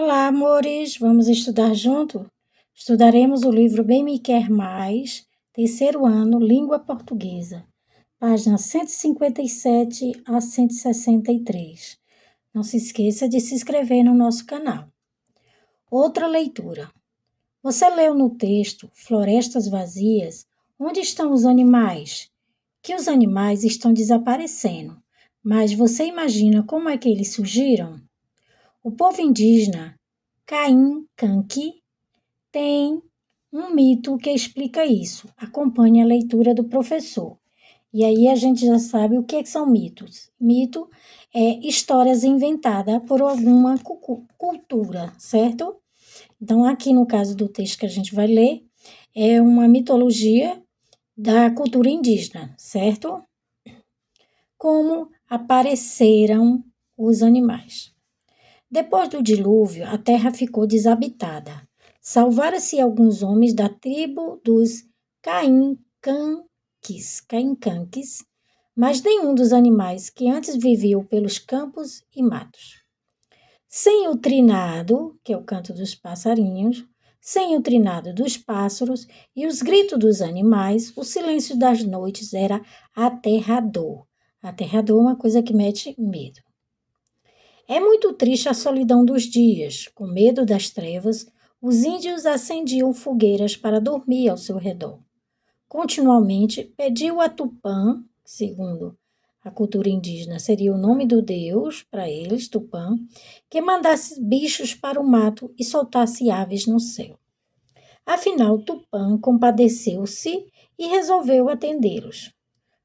Olá, amores! Vamos estudar junto? Estudaremos o livro Bem Me Quer Mais, terceiro ano, Língua Portuguesa, páginas 157 a 163. Não se esqueça de se inscrever no nosso canal. Outra leitura. Você leu no texto Florestas Vazias? Onde estão os animais? Que os animais estão desaparecendo, mas você imagina como é que eles surgiram? O povo indígena Caincanque tem um mito que explica isso. Acompanhe a leitura do professor. E aí a gente já sabe o que são mitos. Mito é histórias inventadas por alguma cultura, certo? Então, aqui no caso do texto que a gente vai ler, é uma mitologia da cultura indígena, certo? Como apareceram os animais. Depois do dilúvio, a terra ficou desabitada. Salvaram-se alguns homens da tribo dos Caincanques, mas nenhum dos animais que antes viviam pelos campos e matos. Sem o trinado, que é o canto dos passarinhos, sem o trinado dos pássaros e os gritos dos animais, o silêncio das noites era aterrador. Aterrador é uma coisa que mete medo. É muito triste a solidão dos dias. Com medo das trevas, os índios acendiam fogueiras para dormir ao seu redor. Continuamente pediu a Tupã, segundo a cultura indígena seria o nome do deus para eles, Tupã, que mandasse bichos para o mato e soltasse aves no céu. Afinal, Tupã compadeceu-se e resolveu atendê-los.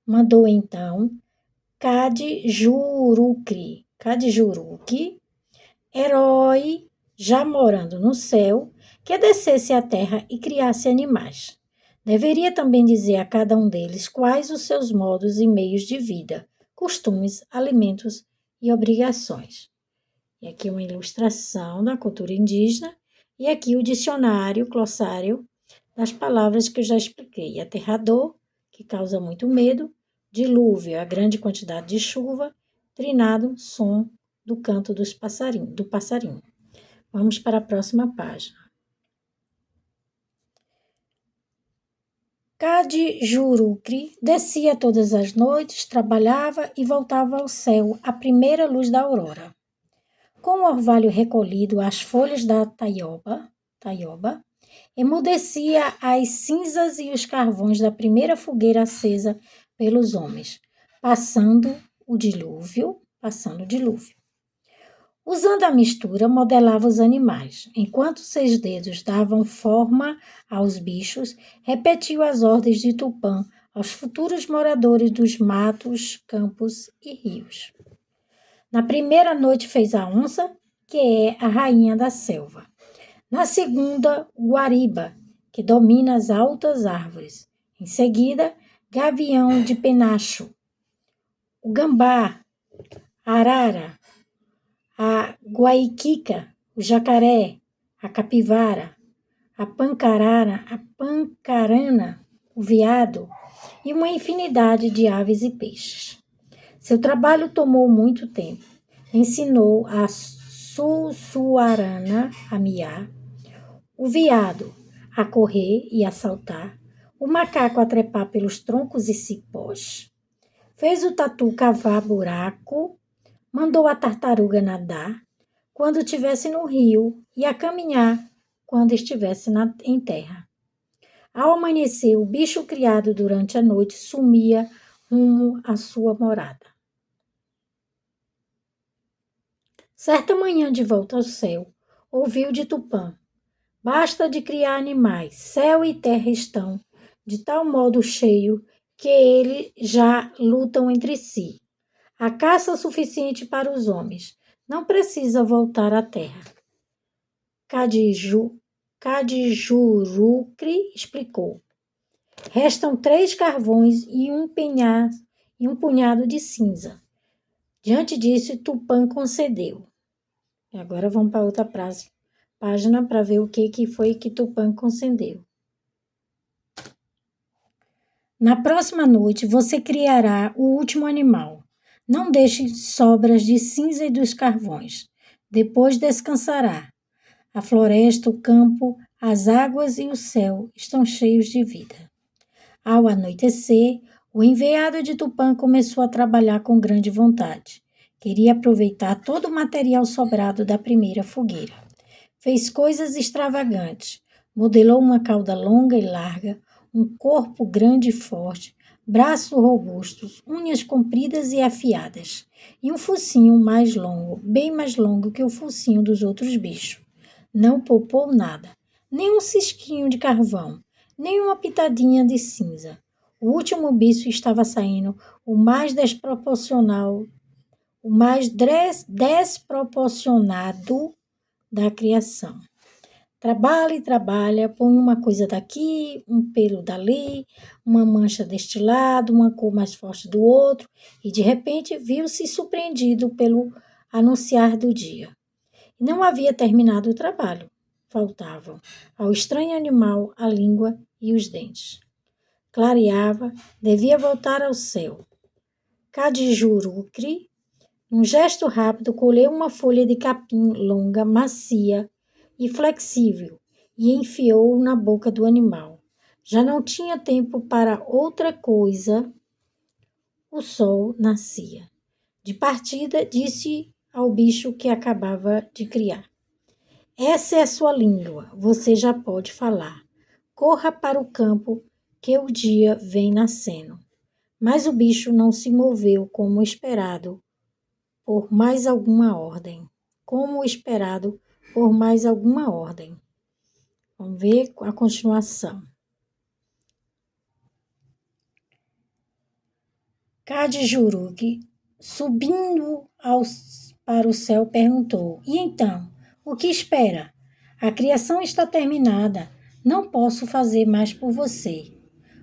Mandou então Cadijuruque, herói já morando no céu, que descesse à terra e criasse animais. Deveria também dizer a cada um deles quais os seus modos e meios de vida, costumes, alimentos e obrigações. E aqui uma ilustração da cultura indígena e aqui o dicionário, o glossário das palavras que eu já expliquei. Aterrador, que causa muito medo, dilúvio, a grande quantidade de chuva, trinado, som do canto do passarinho. Vamos para a próxima página. Cadijurucri descia todas as noites, trabalhava e voltava ao céu à primeira luz da aurora. Com o orvalho recolhido às folhas da taioba, emudecia as cinzas e os carvões da primeira fogueira acesa pelos homens, passando o dilúvio. Usando a mistura, modelava os animais. Enquanto seus dedos davam forma aos bichos, repetiu as ordens de Tupã aos futuros moradores dos matos, campos e rios. Na primeira noite fez a onça, que é a rainha da selva. Na segunda, o guariba, que domina as altas árvores. Em seguida, gavião de penacho, o gambá, a arara, a guaiquica, o jacaré, a capivara, a pancarana, o veado e uma infinidade de aves e peixes. Seu trabalho tomou muito tempo. Ensinou a sussuarana a miar, o veado a correr e a saltar, o macaco a trepar pelos troncos e cipós, fez o tatu cavar buraco, mandou a tartaruga nadar quando estivesse no rio e a caminhar quando estivesse em terra. Ao amanhecer, o bicho criado durante a noite sumia rumo à sua morada. Certa manhã, de volta ao céu, ouviu de Tupã: basta de criar animais, céu e terra estão de tal modo cheio que eles já lutam entre si. Há caça suficiente para os homens. Não precisa voltar à terra. Cadijurucri explicou. Restam 3 carvões e um punhado de cinza. Diante disso, Tupã concedeu. E agora vamos para outra página para ver o que foi que Tupã concedeu. Na próxima noite, você criará o último animal. Não deixe sobras de cinza e dos carvões. Depois descansará. A floresta, o campo, as águas e o céu estão cheios de vida. Ao anoitecer, o enviado de Tupã começou a trabalhar com grande vontade. Queria aproveitar todo o material sobrado da primeira fogueira. Fez coisas extravagantes. Modelou uma cauda longa e larga, um corpo grande e forte, braços robustos, unhas compridas e afiadas, e um focinho mais longo, bem mais longo que o focinho dos outros bichos. Não poupou nada, nem um cisquinho de carvão, nem uma pitadinha de cinza. O último bicho estava saindo o mais desproporcionado da criação. Trabalha e trabalha, põe uma coisa daqui, um pelo dali, uma mancha deste lado, uma cor mais forte do outro, e de repente viu-se surpreendido pelo anunciar do dia. Não havia terminado o trabalho. Faltavam ao estranho animal a língua e os dentes. Clareava, devia voltar ao céu. Cadijurucri, num gesto rápido, colheu uma folha de capim longa, macia e flexível e enfiou na boca do animal. Já não tinha tempo para outra coisa. O sol nascia. De partida, disse ao bicho que acabava de criar: essa é a sua língua, você já pode falar. Corra para o campo, que o dia vem nascendo. Mas o bicho não se moveu como esperado por mais alguma ordem. Vamos ver a continuação. Cadijuruque, subindo para o céu, perguntou: e então, o que espera? A criação está terminada. Não posso fazer mais por você.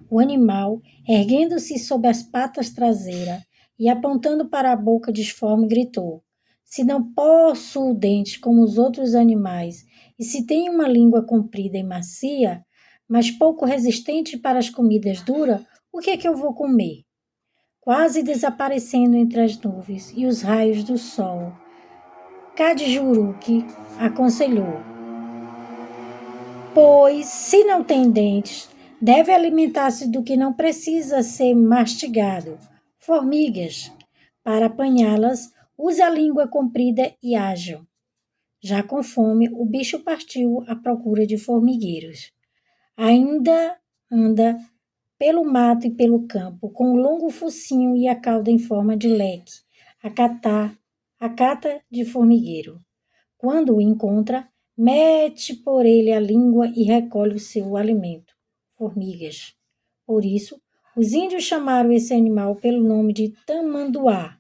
O animal, erguendo-se sob as patas traseiras e apontando para a boca disforme, gritou: se não possuo dentes como os outros animais, e se tenho uma língua comprida e macia, mas pouco resistente para as comidas duras, o que é que eu vou comer? Quase desaparecendo entre as nuvens e os raios do sol, Cadijuruque aconselhou: pois, se não tem dentes, deve alimentar-se do que não precisa ser mastigado. Formigas. Para apanhá-las, use a língua comprida e ágil. Já com fome, o bicho partiu à procura de formigueiros. Ainda anda pelo mato e pelo campo, com o longo focinho e a cauda em forma de leque, a cata de formigueiro. Quando o encontra, mete por ele a língua e recolhe o seu alimento, formigas. Por isso, os índios chamaram esse animal pelo nome de tamanduá,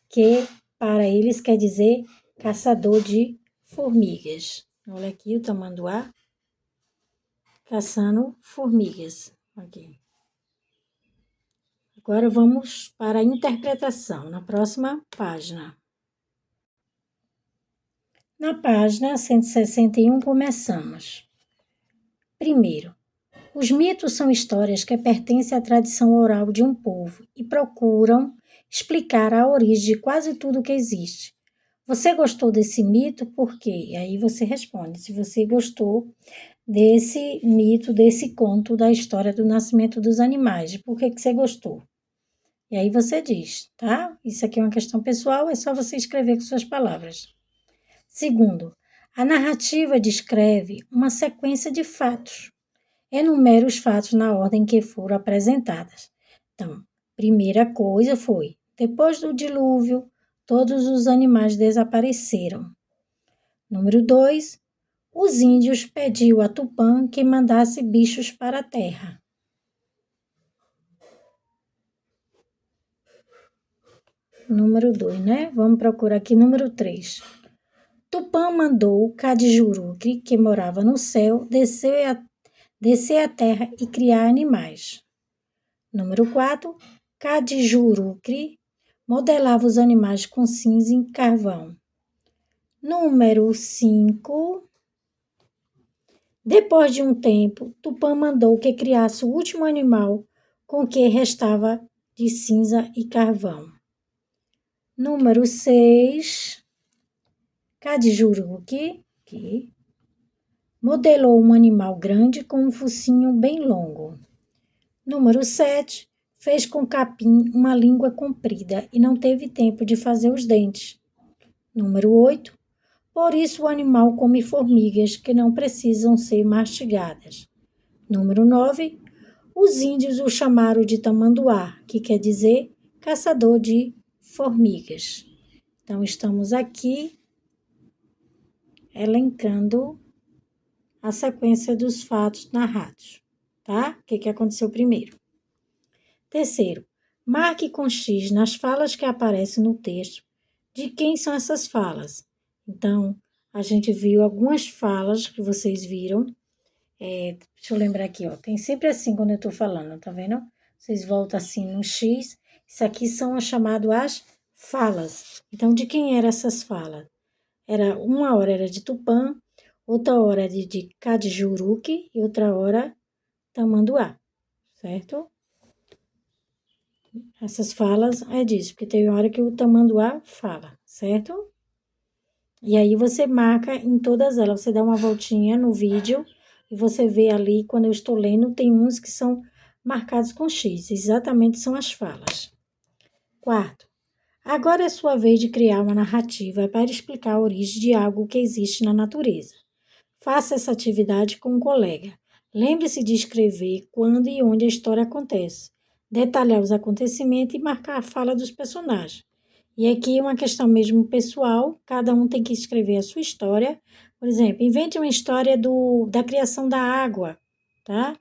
que para eles quer dizer caçador de formigas. Olha aqui o tamanduá caçando formigas. Aqui. Agora vamos para a interpretação, na próxima página. Na página 161, começamos. Primeiro, os mitos são histórias que pertencem à tradição oral de um povo e procuram explicar a origem de quase tudo que existe. Você gostou desse mito? Por quê? E aí você responde se você gostou desse mito, desse conto da história do nascimento dos animais. Por que você gostou? E aí você diz, tá? Isso aqui é uma questão pessoal, é só você escrever com suas palavras. Segundo, a narrativa descreve uma sequência de fatos. Enumera os fatos na ordem que foram apresentadas. Então, primeira coisa foi, depois do dilúvio, todos os animais desapareceram. Número 2, os índios pediu a Tupã que mandasse bichos para a terra. Número 2, né? Vamos procurar aqui número 3. Tupã mandou Cadijuruque, que morava no céu, descer à terra e criar animais. Número 4. Cadijuruque modelava os animais com cinza e carvão. Número 5. Depois de um tempo, Tupã mandou que criasse o último animal com que restava de cinza e carvão. Número 6. Cadijuruque, Modelou um animal grande com um focinho bem longo. Número 7. Fez com capim uma língua comprida e não teve tempo de fazer os dentes. Número 8. Por isso o animal come formigas que não precisam ser mastigadas. Número 9. Os índios o chamaram de tamanduá, que quer dizer caçador de formigas. Então, estamos aqui elencando a sequência dos fatos narrados, tá? O que aconteceu primeiro? Terceiro, marque com X nas falas que aparecem no texto de quem são essas falas. Então, a gente viu algumas falas que vocês viram. Deixa eu lembrar aqui, ó. Tem sempre assim quando eu tô falando, tá vendo? Vocês voltam assim no X. Isso aqui são as chamadas falas. Então, de quem eram essas falas? Uma hora era de Tupã, outra hora era de Cadijuruque e outra hora Tamanduá, certo? Essas falas é disso, porque tem hora que o Tamanduá fala, certo? E aí você marca em todas elas, você dá uma voltinha no vídeo e você vê ali, quando eu estou lendo, tem uns que são marcados com X, exatamente são as falas. Quarto, agora é sua vez de criar uma narrativa para explicar a origem de algo que existe na natureza. Faça essa atividade com um colega. Lembre-se de escrever quando e onde a história acontece, detalhar os acontecimentos e marcar a fala dos personagens. E aqui é uma questão mesmo pessoal, cada um tem que escrever a sua história. Por exemplo, invente uma história da criação da água, tá?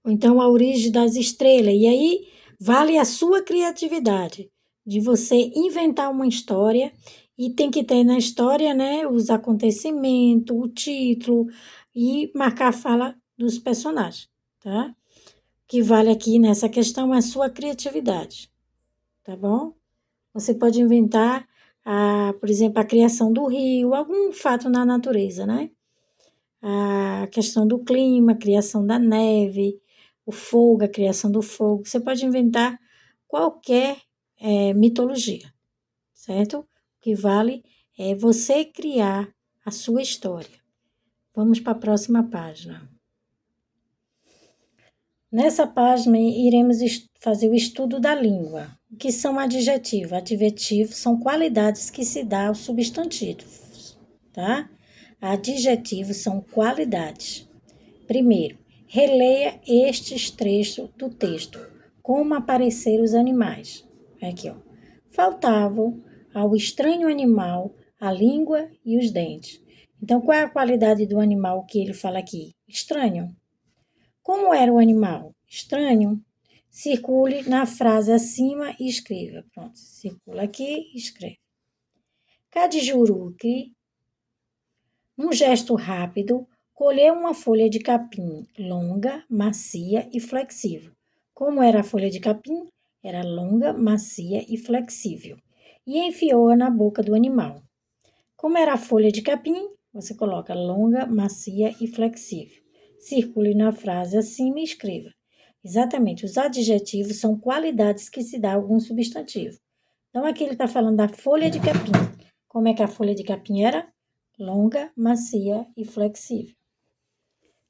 Ou então a origem das estrelas. E aí vale a sua criatividade de você inventar uma história e tem que ter na história, né, os acontecimentos, o título e marcar a fala dos personagens, tá? O que vale aqui nessa questão é a sua criatividade, tá bom? Você pode inventar, por exemplo, a criação do rio, algum fato na natureza, né? A questão do clima, a criação da neve, o fogo, a criação do fogo. Você pode inventar qualquer mitologia, certo? O que vale é você criar a sua história. Vamos para a próxima página. Nessa página, iremos fazer o estudo da língua. O que são adjetivos? Adjetivos são qualidades que se dá aos substantivos, tá? Adjetivos são qualidades. Primeiro, releia estes trechos do texto. Como apareceram os animais? Aqui, ó. Faltavam ao estranho animal a língua e os dentes. Então, qual é a qualidade do animal que ele fala aqui? Estranho. Como era o animal? Estranho. Circule na frase acima e escreva. Pronto, circula aqui e escreve. Cadijuruque, num gesto rápido, colheu uma folha de capim longa, macia e flexível. Como era a folha de capim? Era longa, macia e flexível. E enfiou-a na boca do animal. Como era a folha de capim? Você coloca longa, macia e flexível. Circule na frase acima e escreva. Exatamente, os adjetivos são qualidades que se dá a algum substantivo. Então, aqui ele está falando da folha de capim. Como é que a folha de capim era? Longa, macia e flexível.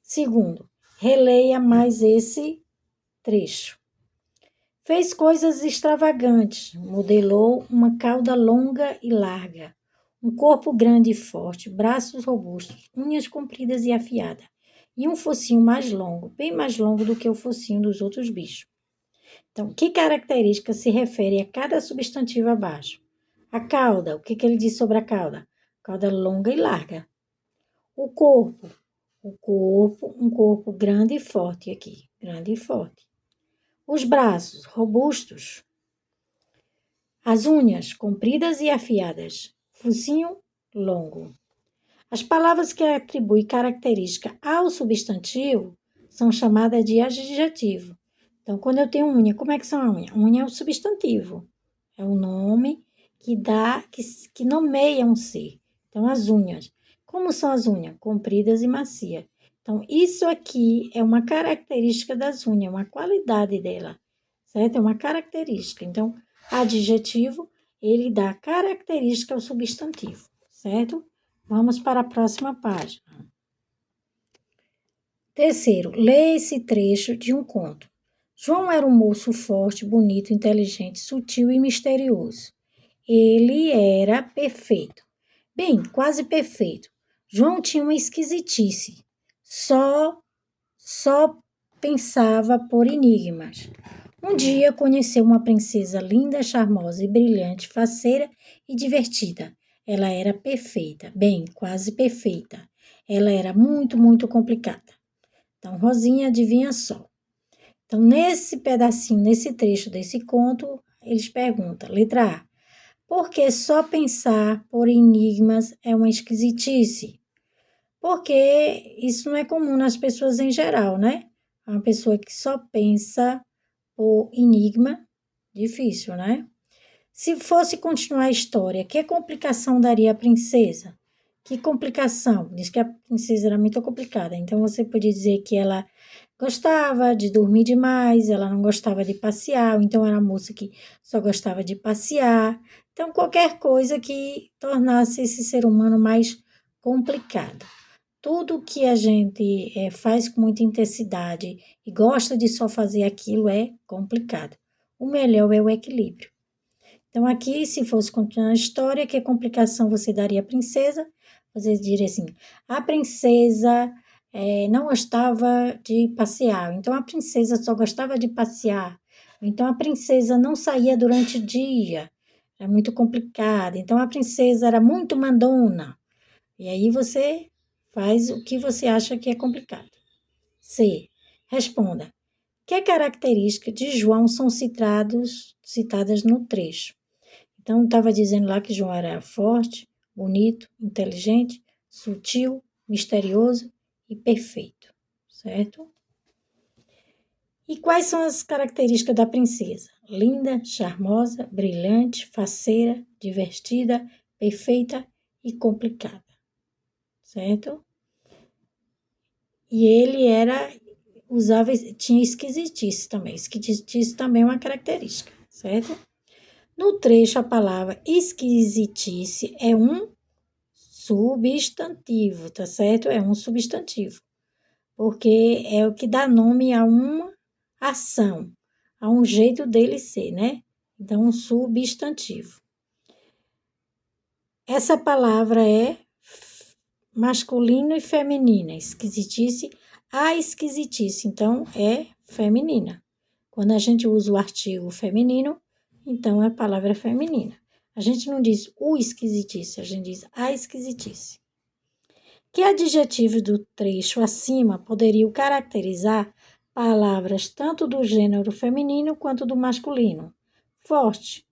Segundo, releia mais esse trecho. Fez coisas extravagantes, modelou uma cauda longa e larga, um corpo grande e forte, braços robustos, unhas compridas e afiadas, e um focinho mais longo, bem mais longo do que o focinho dos outros bichos. Então, que característica se refere a cada substantivo abaixo? A cauda, o que ele diz sobre a cauda? Cauda longa e larga. O corpo, um corpo grande e forte aqui, grande e forte. Os braços, robustos. As unhas, compridas e afiadas. Focinho, longo. As palavras que atribuem característica ao substantivo são chamadas de adjetivo. Então, quando eu tenho unha, como é que são a unha? Unha é o substantivo. É o nome que dá, que nomeia um ser. Então, as unhas. Como são as unhas? Compridas e macias. Então, isso aqui é uma característica das unhas, uma qualidade dela, certo? É uma característica. Então, adjetivo, ele dá característica ao substantivo, certo? Vamos para a próxima página. Terceiro, lê esse trecho de um conto. João era um moço forte, bonito, inteligente, sutil e misterioso. Ele era perfeito. Bem, quase perfeito. João tinha uma esquisitice. Só pensava por enigmas. Um dia conheceu uma princesa linda, charmosa e brilhante, faceira e divertida. Ela era perfeita, bem, quase perfeita. Ela era muito, muito complicada. Então, Rosinha, adivinha só. Então, nesse pedacinho, nesse trecho desse conto, eles perguntam, letra A, por que só pensar por enigmas é uma esquisitice? Porque isso não é comum nas pessoas em geral, né? Uma pessoa que só pensa por enigma, difícil, né? Se fosse continuar a história, que complicação daria a princesa? Que complicação? Diz que a princesa era muito complicada. Então, você podia dizer que ela gostava de dormir demais, ela não gostava de passear, ou então era uma moça que só gostava de passear. Então, qualquer coisa que tornasse esse ser humano mais complicado. Tudo que a gente faz com muita intensidade e gosta de só fazer aquilo é complicado. O melhor é o equilíbrio. Então, aqui, se fosse continuar a história, que complicação você daria à princesa? Você diria assim, a princesa não gostava de passear, então a princesa só gostava de passear, então a princesa não saía durante o dia, era muito complicado, então a princesa era muito mandona, e aí você faz o que você acha que é complicado. C. Responda. Que características de João são citadas no trecho? Então, estava dizendo lá que João era forte, bonito, inteligente, sutil, misterioso e perfeito, certo? E quais são as características da princesa? Linda, charmosa, brilhante, faceira, divertida, perfeita e complicada, certo? E ele tinha esquisitice também. Esquisitice também é uma característica, certo? No trecho, a palavra esquisitice é um substantivo, tá certo? É um substantivo, porque é o que dá nome a uma ação, a um jeito dele ser, né? Então, um substantivo. Essa palavra é masculino e feminina. Esquisitice, a esquisitice, então, é feminina. Quando a gente usa o artigo feminino, então a palavra é feminina. A gente não diz o esquisitice, a gente diz a esquisitice. Que adjetivo do trecho acima poderiam caracterizar palavras tanto do gênero feminino quanto do masculino? Forte,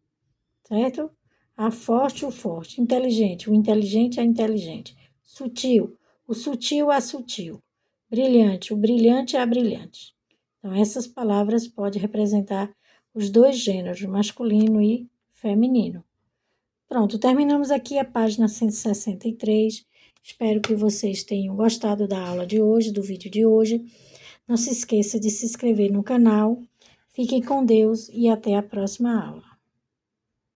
certo? A forte, o forte. Inteligente, o inteligente, a inteligente. Sutil, o sutil, a sutil. Brilhante, o brilhante, a brilhante. Então, essas palavras podem representar os dois gêneros, masculino e feminino. Pronto, terminamos aqui a página 163. Espero que vocês tenham gostado da aula de hoje, do vídeo de hoje. Não se esqueça de se inscrever no canal. Fiquem com Deus e até a próxima aula.